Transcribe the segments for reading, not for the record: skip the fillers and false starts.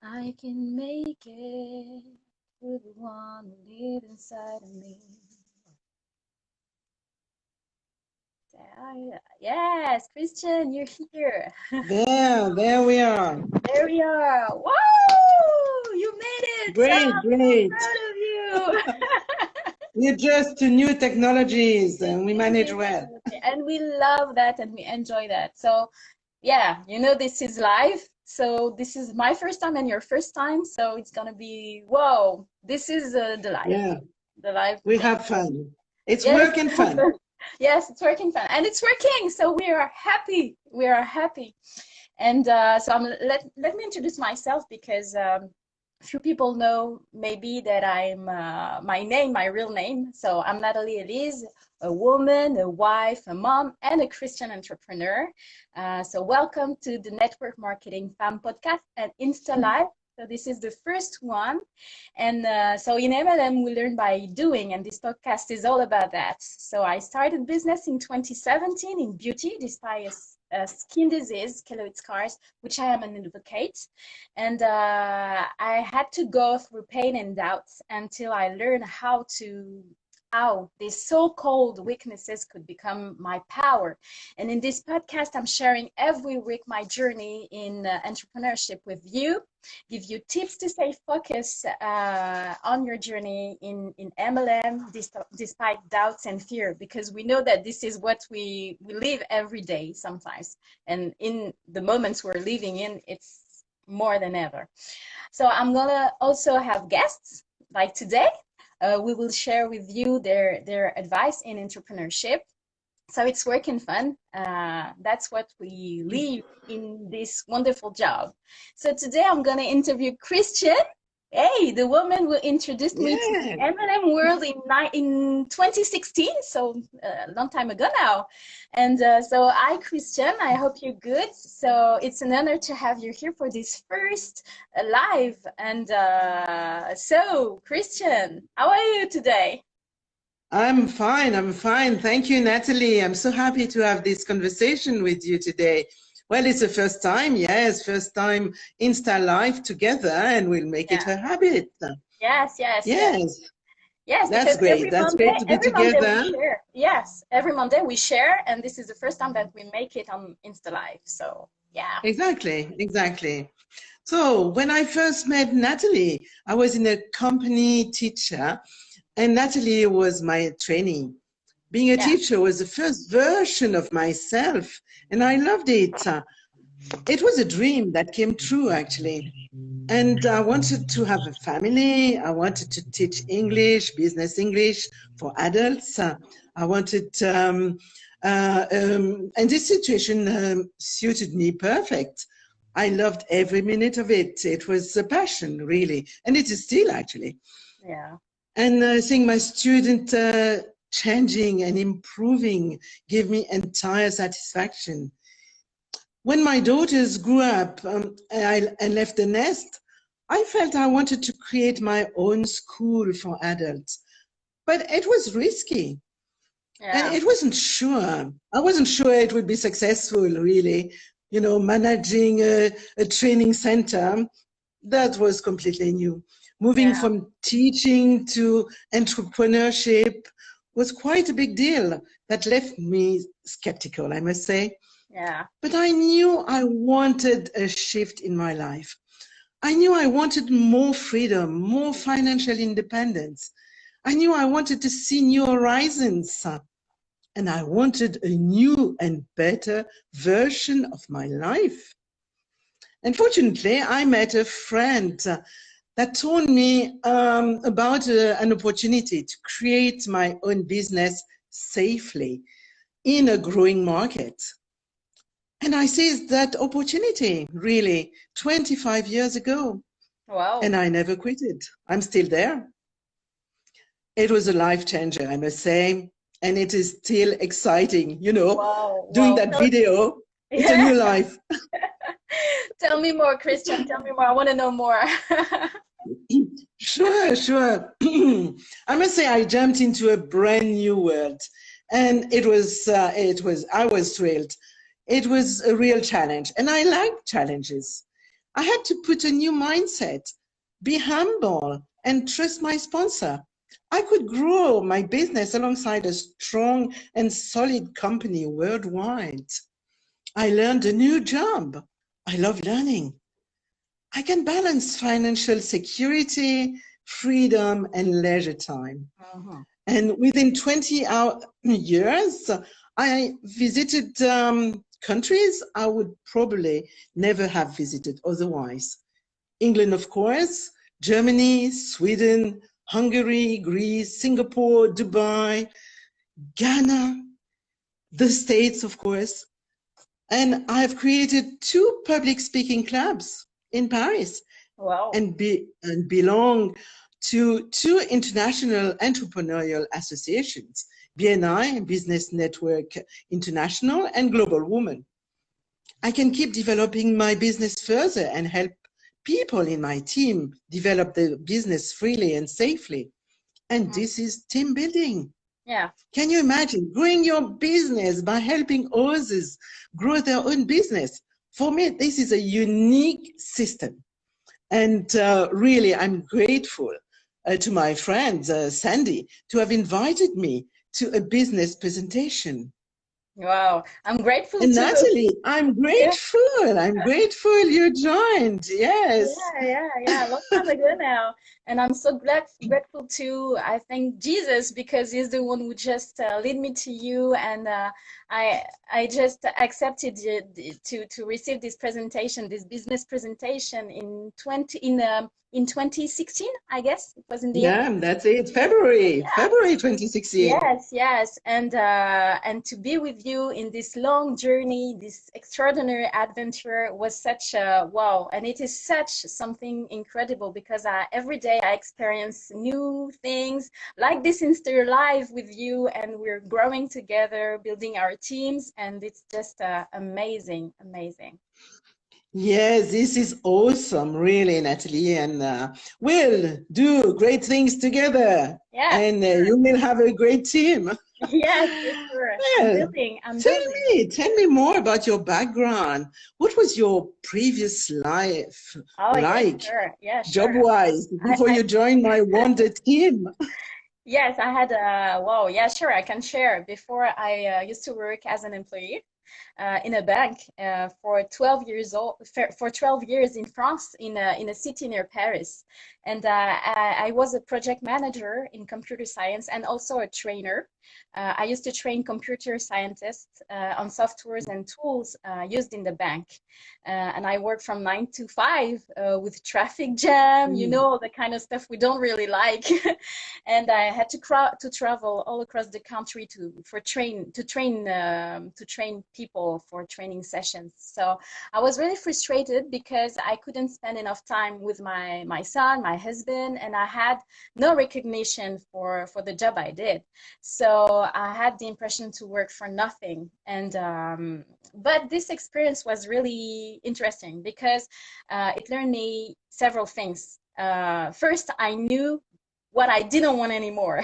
I can make it with the one who lives inside of me. Yes, Christian, you're here. There we are. There we are. Whoa! You made it! So Great, great. proud of you. We're just to new technologies and we manage well. And we love that and we enjoy that. So, yeah, this is live. So, this is my first time and your first time. So, it's going to be, whoa, this is the live. Yeah, The live. we have fun. It's Yes. work and fun. Yes, it's working fun. And it's working. So, we are happy. We are happy. And so let me introduce myself because few people know maybe that I'm my real name. So I'm Nathalie Elise, a woman, a wife, a mom, and a Christian entrepreneur. So welcome to the Network Marketing Fam podcast and Insta Live. So this is the first one. And so in MLM, we learn by doing, and this podcast is all about that. So I started business in 2017 in beauty, despite skin disease, keloid scars, which I am an advocate. And I had to go through pain and doubts until I learned how these so-called weaknesses could become my power. And in this podcast, I'm sharing every week my journey in entrepreneurship with you, give you tips to stay focused on your journey in MLM despite doubts and fear, because we know that this is what we live every day sometimes. And in the moments we're living in, it's more than ever. So I'm gonna also have guests like today. We will share with you their advice in entrepreneurship. So it's work and fun. That's what we live in this wonderful job. So today I'm going to interview Christiane. Hey, the woman who introduced me to the MLM world in 2016, so a long time ago now. And so hi, Christiane, I hope you're good. So it's an honor to have you here for this first live. And so, Christiane, how are you today? I'm fine. Thank you, Nathalie. I'm so happy to have this conversation with you today. Well, it's the first time, yes, first time Insta Live together, and we'll make it a habit. Yes. Yes, that's great. That's great to be together. Yes, every Monday we share, and this is the first time that we make it on Insta Live. So, yeah. Exactly. So, when I first met Nathalie, I was in a company teacher, and Nathalie was my trainee. Being a teacher was the first version of myself, and I loved it. It was a dream that came true, actually. And I wanted to have a family. I wanted to teach English, business English for adults. I wanted, and this situation suited me perfect. I loved every minute of it. It was a passion, really. And it is still, actually. Yeah. And seeing my student changing and improving gave me entire satisfaction. When my daughters grew up and left the nest, I felt I wanted to create my own school for adults. But it was risky. Yeah. And it wasn't sure. I wasn't sure it would be successful, really. You know, managing a training center, that was completely new. Moving from teaching to entrepreneurship was quite a big deal that left me skeptical, I must say. Yeah. But I knew I wanted a shift in my life. I knew I wanted more freedom, more financial independence. I knew I wanted to see new horizons. And I wanted a new and better version of my life. Unfortunately, I met a friend that told me about an opportunity to create my own business safely in a growing market. And I seized that opportunity, really, 25 years ago. Wow. And I never quit it. I'm still there. It was a life changer, I must say. And it is still exciting, you know, doing that video. It's a new life. Tell me more, Christiane. Tell me more. I want to know more. Sure. I must say I jumped into a brand new world. And I was thrilled. It was a real challenge. And I like challenges. I had to put a new mindset, be humble, and trust my sponsor. I could grow my business alongside a strong and solid company worldwide. I learned a new job. I love learning. I can balance financial security, freedom, and leisure time. And within 20 years, I visited countries I would probably never have visited otherwise. England, of course, Germany, Sweden, Hungary, Greece, Singapore, Dubai, Ghana, the States, of course. And I've created 2 public speaking clubs in Paris. Wow. And belong to 2 international entrepreneurial associations, BNI, Business Network International, and Global Woman. I can keep developing my business further and help people in my team develop the business freely and safely. And this is team building. Yeah. Can you imagine growing your business by helping others grow their own business? For me, this is a unique system. And really, I'm grateful to my friend, Sandy, to have invited me to a business presentation. Wow, I'm grateful and too. Nathalie, I'm grateful. Yeah. I'm grateful you joined. Yes. Yeah. Long time ago now. And I'm so grateful to, I thank Jesus, because he's the one who just lead me to you. And I just accepted to receive this presentation, this business presentation in 2016, I guess it was in the end. Yeah, that's it. February 2016. Yes, and to be with you in this long journey, this extraordinary adventure was such a wow, and it is such something incredible because every day I experience new things like this in Story Live with you, and we're growing together, building our teams, and it's just amazing. Yes, this is awesome, really, Nathalie, and we'll do great things together. Yeah, and you will have a great team. Yes, for sure. Well, I'm building. Tell me more about your background. What was your previous life like, Yeah, sure. job-wise, before you joined my Wonder team? Yes, I had wow, yeah, sure, I can share. Before I used to work as an employee in a bank for 12 years for 12 years in France, in a city near Paris. And I was a project manager in computer science and also a trainer. I used to train computer scientists on softwares and tools used in the bank. And I worked from 9 to 5 with traffic jam, you know, all the kind of stuff we don't really like. And I had to travel all across the country to train people for training sessions. So I was really frustrated because I couldn't spend enough time with my son, my husband, and I had no recognition for the job I did. So I had the impression to work for nothing. And but this experience was really interesting because it learned me several things. First, I knew what I didn't want anymore.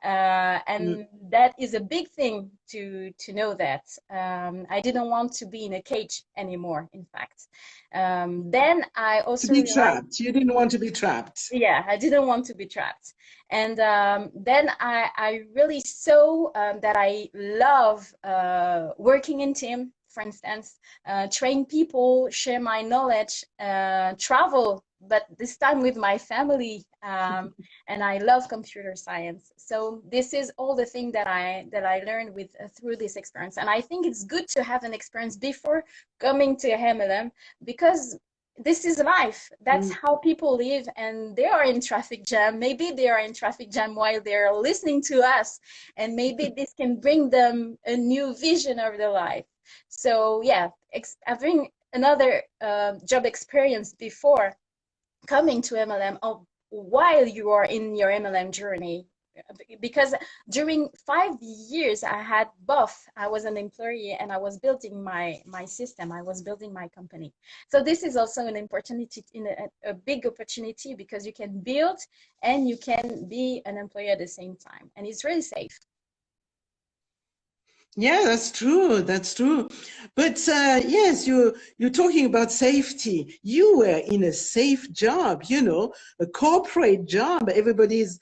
And that is a big thing to know that. I didn't want to be in a cage anymore, in fact. Then I also realized, trapped. You didn't want to be trapped. Yeah, I didn't want to be trapped. And then I really saw that I love working in team, for instance, train people, share my knowledge, travel, but this time with my family, and I love computer science. So this is all the thing that I learned with through this experience. And I think it's good to have an experience before coming to MLM, because this is life. That's how people live, and they are in traffic jam. Maybe they are in traffic jam while they're listening to us, and maybe this can bring them a new vision of their life. So yeah, having another job experience before coming to MLM, or while you are in your MLM journey, because during 5 years I had both. I was an employee and I was building my system. I was building my company. So this is also an opportunity, a big opportunity, because you can build and you can be an employee at the same time, and it's really safe. Yeah, that's true. That's true. But yes, you're talking about safety. You were in a safe job, you know, a corporate job. Everybody's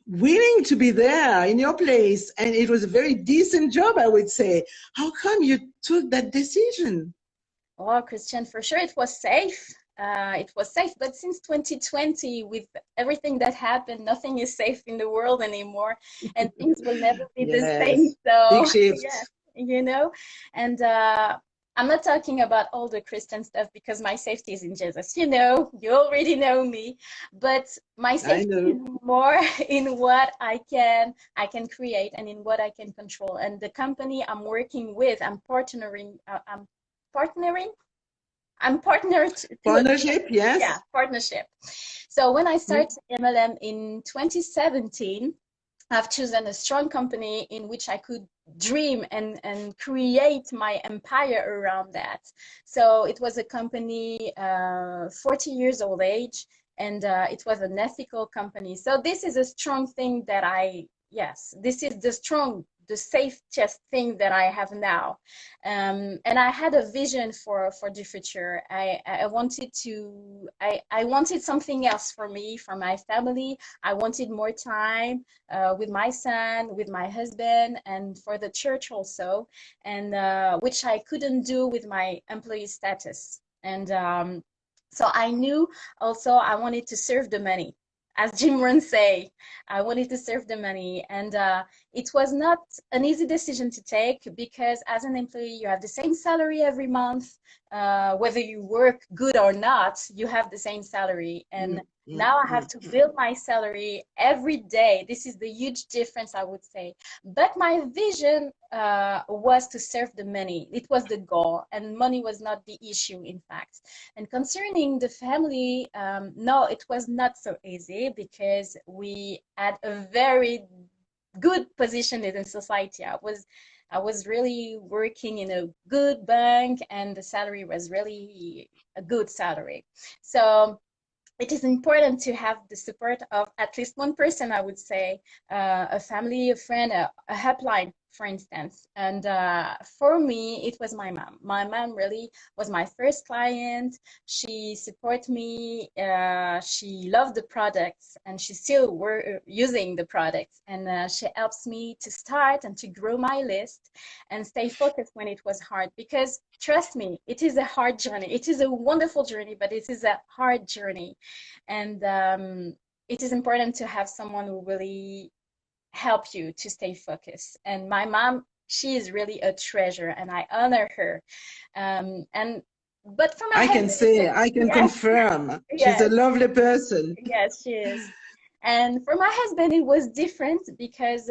willing to be there in your place, and it was a very decent job, I would say. How come you took that decision? Oh, Christian, for sure it was safe. It was safe, but since 2020, with everything that happened, nothing is safe in the world anymore, and things will never be the same. Yes, big So, yeah, shift. you know, and I'm not talking about all the Christian stuff because my safety is in Jesus. You already know me, but my I safety is know. more in what I can create and in what I can control. And the company I'm working with, partnering I'm partnered to a Partnership, yeah, yes. partnership. So when I Yeah. started MLM in 2017, I've chosen a strong company in which I could dream and create my empire around that. So it was a company 40 years old age, and it was an ethical company. So this is a strong thing that yes, this is the safest thing that I have now. And I had a vision for the future. I wanted something else for me, for my family. I wanted more time with my son, with my husband, and for the church also, and which I couldn't do with my employee status. And so I knew also I wanted to serve the money. As Jim Rohn say, I wanted to serve the money, and it was not an easy decision to take because as an employee, you have the same salary every month. Whether you work good or not, you have the same salary. And Mm, mm, now I have mm. to build my salary every day. This is the huge difference, I would say. But my vision was to serve the money. It was the goal, and money was not the issue, in fact. And concerning the family, no, it was not so easy because we had a very good position in society. I was really working in a good bank, and the salary was really a good salary. So it is important to have the support of at least one person, I would say, a family, a friend, a helpline, for instance. And for me, it was my mom. My mom really was my first client. She supported me. She loved the products, and she's still using the products. And she helps me to start and to grow my list and stay focused when it was hard. Because trust me, it is a hard journey. It is a wonderful journey, but it is a hard journey. And it is important to have someone who really help you to stay focused. And my mom, she is really a treasure, and I honor her. And but for my I can husband, it say, was I can yes, confirm. She's a yes, lovely person. yes, she is. And for my husband, it was different because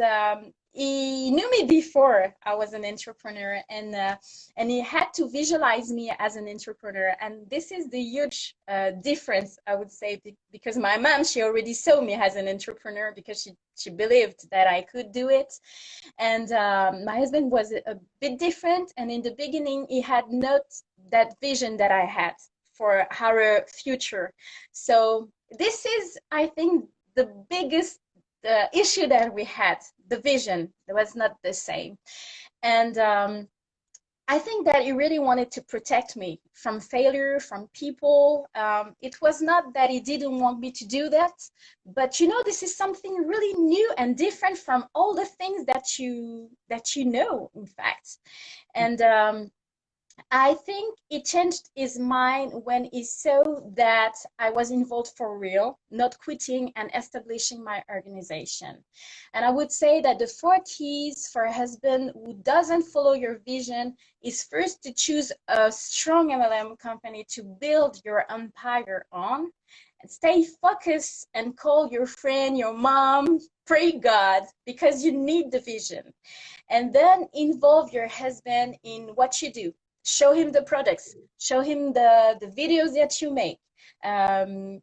he knew me before I was an entrepreneur, and he had to visualize me as an entrepreneur. And this is the huge difference, I would say, because my mom, she already saw me as an entrepreneur because she believed that I could do it. And my husband was a bit different. And in the beginning, he had not that vision that I had for our future. So this is, I think, the biggest issue that we had. The vision was not the same. And I think that he really wanted to protect me from failure, from people. It was not that he didn't want me to do that, but this is something really new and different from all the things that you know, in fact. And I think it changed his mind when he saw that I was involved for real, not quitting and establishing my organization. And I would say that the four keys for a husband who doesn't follow your vision is first to choose a strong MLM company to build your empire on. And stay focused and call your friend, your mom, pray God, because you need the vision. And then involve your husband in what you do. Show him the products, show him the videos that you make.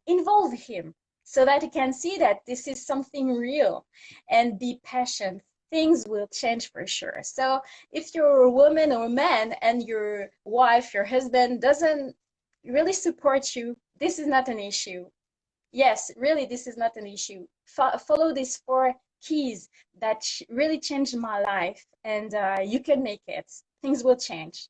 Involve him so that he can see that this is something real, and be patient. Things will change for sure. So if you're a woman or a man and your wife, your husband doesn't really support you, this is not an issue. Yes, really, this is not an issue. Follow these four keys that really changed my life, and you can make it. Things will change.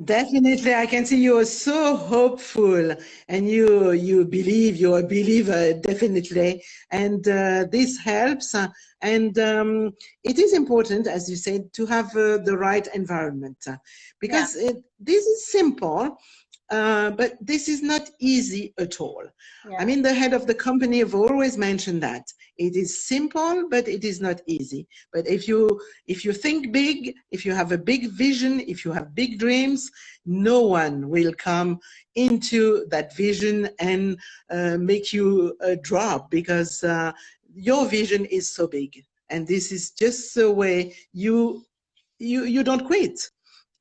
Definitely, I can see you are so hopeful, and you believe, you're a believer, definitely, and this helps. And it is important, as you said, to have the right environment, Yeah, because this is simple, but this is not easy at all. I yeah, mean, the head of the company have always mentioned that it is simple, but it is not easy. But if you think big, if you have a big vision, if you have big dreams, no one will come into that vision and make you drop, because your vision is so big. And this is just the way you don't quit.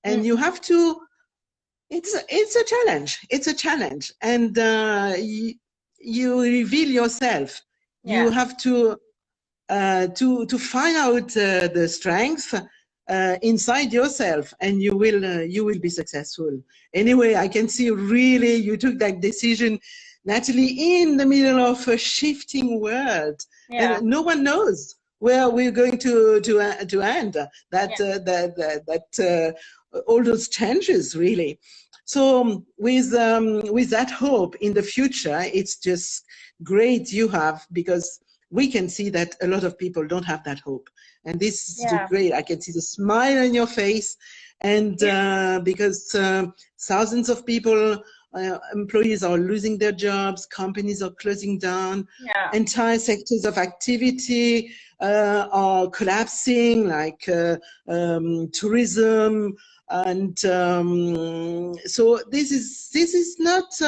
And mm, you have to, it's a challenge. It's a challenge. And you reveal yourself. You yeah, have to find out the strength inside yourself, and you will be successful. Anyway, I can see really you took that decision, Natalie, in the middle of a shifting world, yeah, and no one knows where we're going to end. yeah, All those changes, really. So with that hope in the future, it's just great you have, because we can see that a lot of people don't have that hope. And this is yeah, great. I can see the smile on your face. And because thousands of people, employees are losing their jobs, companies are closing down, yeah, entire sectors of activity are collapsing, like tourism. And so this is not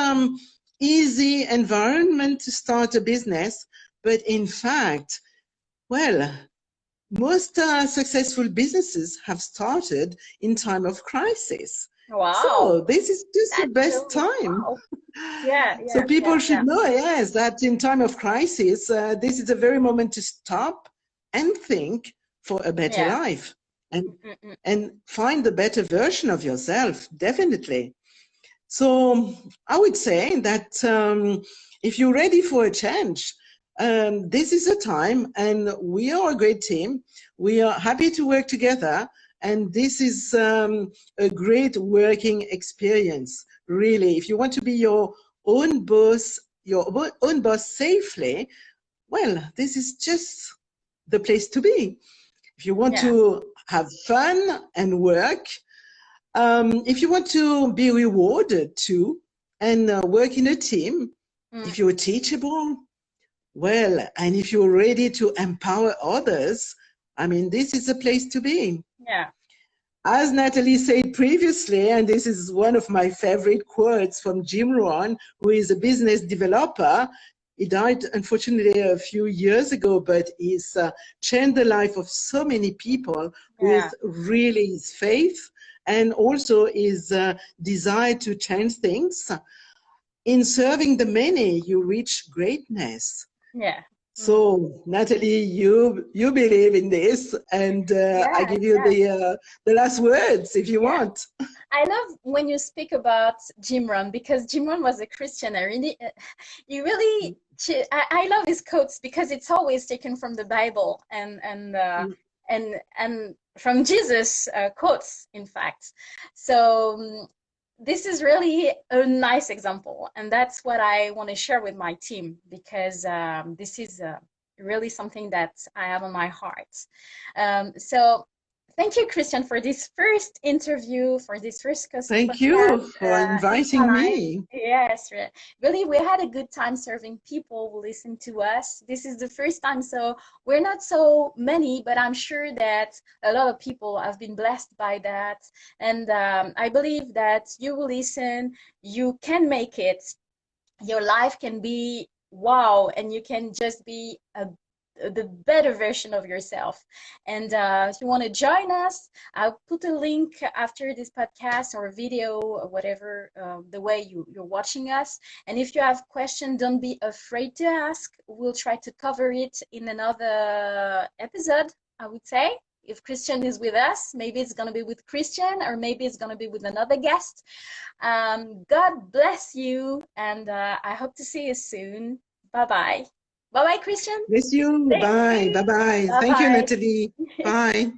easy environment to start a business. But in fact, well, most successful businesses have started in time of crisis. wow, So this is just the that's best so, time. wow, yeah, So yeah, people yeah, should yeah, know, yes, that in time of crisis, this is the very moment to stop and think for a better yeah, life, and mm, mm, mm, and find the better version of yourself, definitely. So I would say that if you're ready for a change, this is a time, and we are a great team. We are happy to work together, and this is a great working experience, really. If you want to be your own boss safely, well, this is just the place to be. If you want yeah, to have fun and work, if you want to be rewarded too, and work in a team, mm, if you're teachable, well, and if you're ready to empower others, I mean, this is a place to be. yeah, As Natalie said previously, and this is one of my favorite quotes from Jim Rohn, who is a business developer. He died, unfortunately, a few years ago, but he's changed the life of so many people yeah, with really his faith and also his desire to change things. In serving the many, you reach greatness. yeah, mm, So, Natalie, you believe in this, and I yeah, give you yeah, the last words if you yeah. want. I love when you speak about Jim Rohn, because Jim Rohn was a Christian. I really, you really, I love his quotes because it's always taken from the Bible and from Jesus quotes, in fact. So this is really a nice example, and that's what I want to share with my team, because this is really something that I have on my heart. So thank you, Christian, for this first interview, for this first Thank podcast you for in inviting Paline. me. Yes, really, we had a good time serving people who listen to us. This is the first time, so we're not so many, but I'm sure that a lot of people have been blessed by that. And I believe that you will listen, you can make it, your life can be wow, and you can just be the better version of yourself. And if you want to join us, I'll put a link after this podcast or video or whatever, the way you're watching us. And if you have questions, don't be afraid to ask. We'll try to cover it in another episode, I would say. If Christian is with us, maybe it's going to be with Christian, or maybe it's going to be with another guest. God bless you, and I hope to see you soon. Bye-bye. Bye-bye, Christian. Bless you. Thank Bye. you. Bye-bye. Thank you, Bye-bye. Nathalie. Bye.